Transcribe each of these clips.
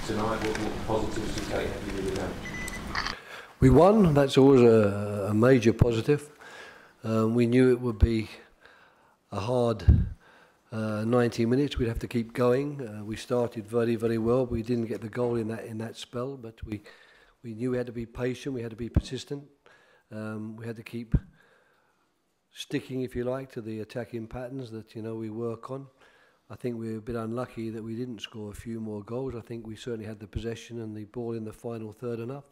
tonight? What positives to take have you with that? We won. That's always a major positive. We knew it would be a hard 90 minutes. We'd have to keep going. We started very, very well. We didn't get the goal in that spell, but we knew we had to be patient. We had to be persistent. We had to keep sticking, if you like, to the attacking patterns that we work on. I think we were a bit unlucky that we didn't score a few more goals. I think we certainly had the possession and the ball in the final third enough.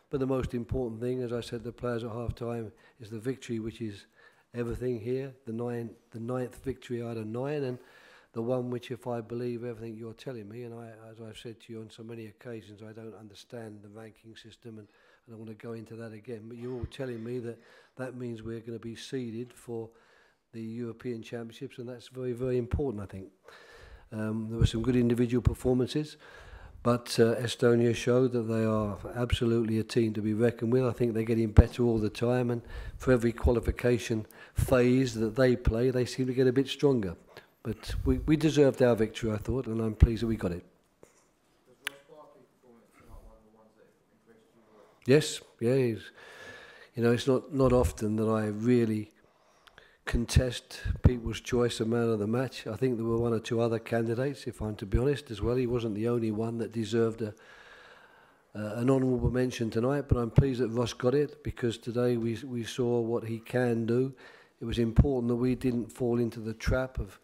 But the most important thing, as I said to the players at half-time, is the victory, which is everything here. The ninth victory out of 9, and the one which, if I believe everything you're telling me, and as I've said to you on so many occasions, I don't understand the ranking system, and I don't want to go into that again, but you're all telling me that means we're going to be seeded for the European Championships, and that's very, very important, I think. There were some good individual performances, but Estonia showed that they are absolutely a team to be reckoned with. I think they're getting better all the time, and for every qualification phase that they play, they seem to get a bit stronger. But we deserved our victory, I thought, and I'm pleased that we got it. Yes, yeah. It's not often that I really contest people's choice of man of the match. I think there were one or two other candidates, if I'm to be honest, as well. He wasn't the only one that deserved an honourable mention tonight, but I'm pleased that Ross got it, because today we saw what he can do. It was important that we didn't fall into the trap of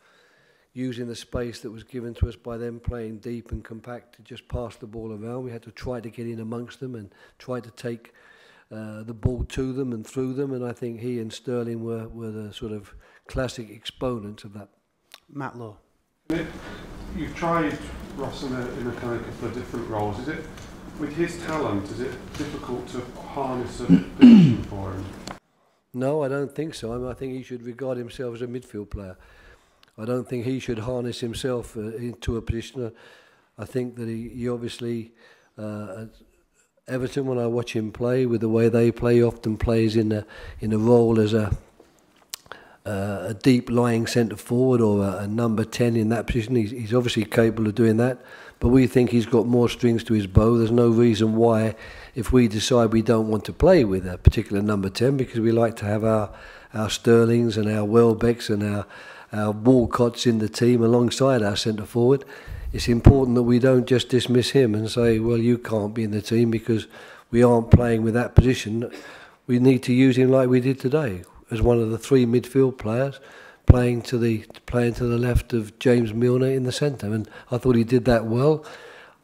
using the space that was given to us by them playing deep and compact to just pass the ball around. We had to try to get in amongst them and try to take the ball to them and through them, and I think he and Sterling were the sort of classic exponents of that. Matt Law. You've tried Ross in a kind of couple of different roles. Is it, with his talent, is it difficult to harness a position for him? No, I don't think so. I think he should regard himself as a midfield player. I don't think he should harness himself into a position. I think that he obviously... Everton, when I watch him play, with the way they play, he often plays in a role as a deep lying centre forward or a number 10 in that position. He's obviously capable of doing that, but we think he's got more strings to his bow. There's no reason why, if we decide we don't want to play with a particular number 10, because we like to have our Sterlings and our Welbecks and our Walcotts in the team alongside our centre forward. It's important that we don't just dismiss him and say, well, you can't be in the team because we aren't playing with that position. We need to use him like we did today, as one of the 3 midfield players, playing to the left of James Milner in the centre. And I thought he did that well.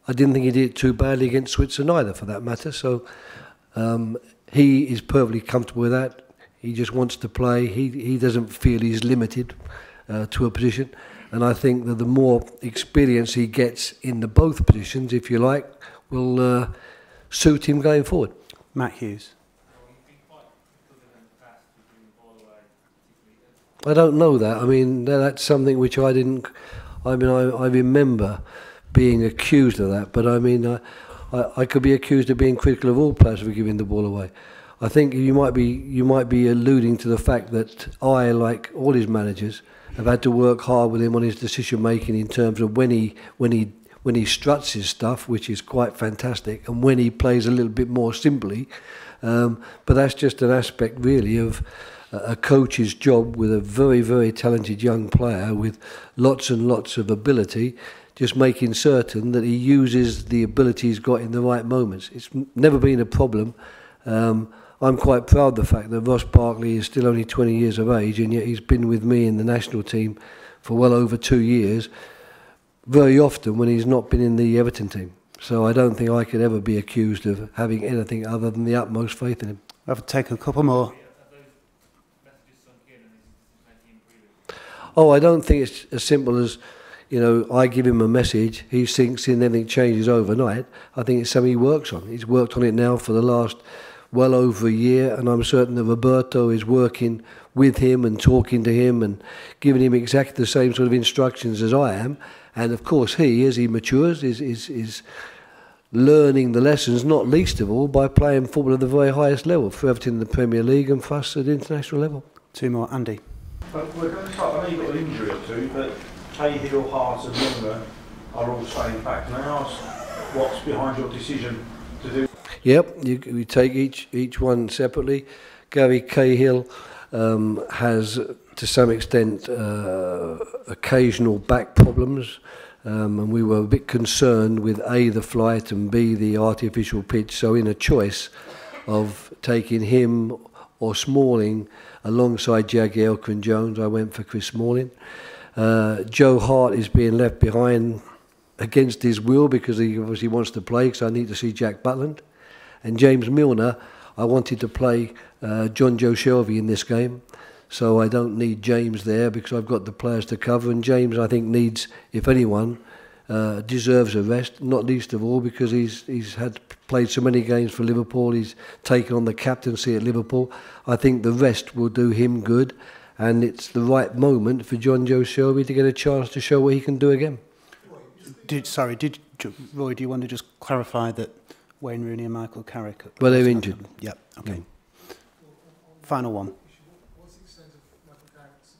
I didn't think he did it too badly against Switzerland either, for that matter. So he is perfectly comfortable with that. He just wants to play. He doesn't feel he's limited to a position. And I think that the more experience he gets in the both positions, if you like, will suit him going forward. Matt Hughes. I don't know that. I mean, that's something which I didn't... I mean, I remember being accused of that, but I mean, I could be accused of being critical of all players for giving the ball away. I think you might be alluding to the fact that I, like all his managers, have had to work hard with him on his decision making in terms of when he struts his stuff, which is quite fantastic, and when he plays a little bit more simply. But that's just an aspect really of a coach's job with a very, very talented young player with lots and lots of ability, just making certain that he uses the ability he's got in the right moments. It's never been a problem. I'm quite proud of the fact that Ross Barkley is still only 20 years of age, and yet he's been with me in the national team for well over 2 years, very often when he's not been in the Everton team. So I don't think I could ever be accused of having anything other than the utmost faith in him. I've taken a couple more. Oh, I don't think it's as simple as, I give him a message, he sinks in, anything changes overnight. I think it's something he works on. He's worked on it now for the last well over a year, and I'm certain that Roberto is working with him and talking to him and giving him exactly the same sort of instructions as I am. And of course he, as he matures, is learning the lessons, not least of all by playing football at the very highest level, for Everton in the Premier League and for us at international level. 2 more. Andy. But we're going to start, I know you've got an injury or two, but Cahill, Hart and Milner are all staying back. Can I ask what's behind your decision to do? Yep, we take each one separately. Gary Cahill has, to some extent, occasional back problems, and we were a bit concerned with A, the flight, and B, the artificial pitch. So in a choice of taking him or Smalling alongside Jagielka and Jones, I went for Chris Smalling. Joe Hart is being left behind against his will because he obviously wants to play, because I need to see Jack Butland. And James Milner, I wanted to play John Joe Shelby in this game, so I don't need James there because I've got the players to cover. And James, I think, needs, if anyone, deserves a rest, not least of all because he's played so many games for Liverpool. He's taken on the captaincy at Liverpool. I think the rest will do him good, and it's the right moment for John Joe Shelby to get a chance to show what he can do again. Roy, do you want to just clarify that Wayne Rooney and Michael Carrick? Well, they're injured. Yep, okay. Final one. What's the extent of Michael Carrick's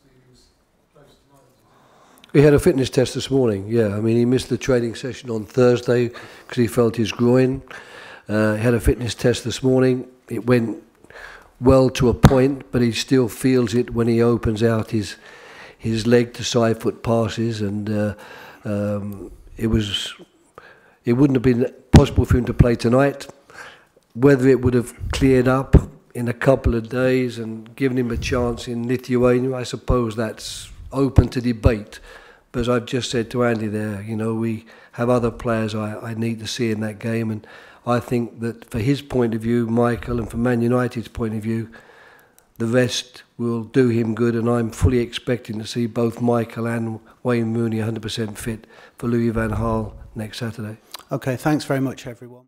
injuries? He had a fitness test this morning, yeah. I mean, he missed the training session on Thursday because he felt his groin. He had a fitness test this morning. It went well to a point, but he still feels it when he opens out his leg to side foot passes, and it wouldn't have been possible for him to play tonight. Whether it would have cleared up in a couple of days and given him a chance in Lithuania, I suppose that's open to debate. But as I've just said to Andy there, you know, we have other players I need to see in that game, and I think that for his point of view, Michael, and from Man United's point of view, the rest will do him good, and I'm fully expecting to see both Michael and Wayne Rooney 100% fit for Louis van Gaal next Saturday. Okay, thanks very much, everyone.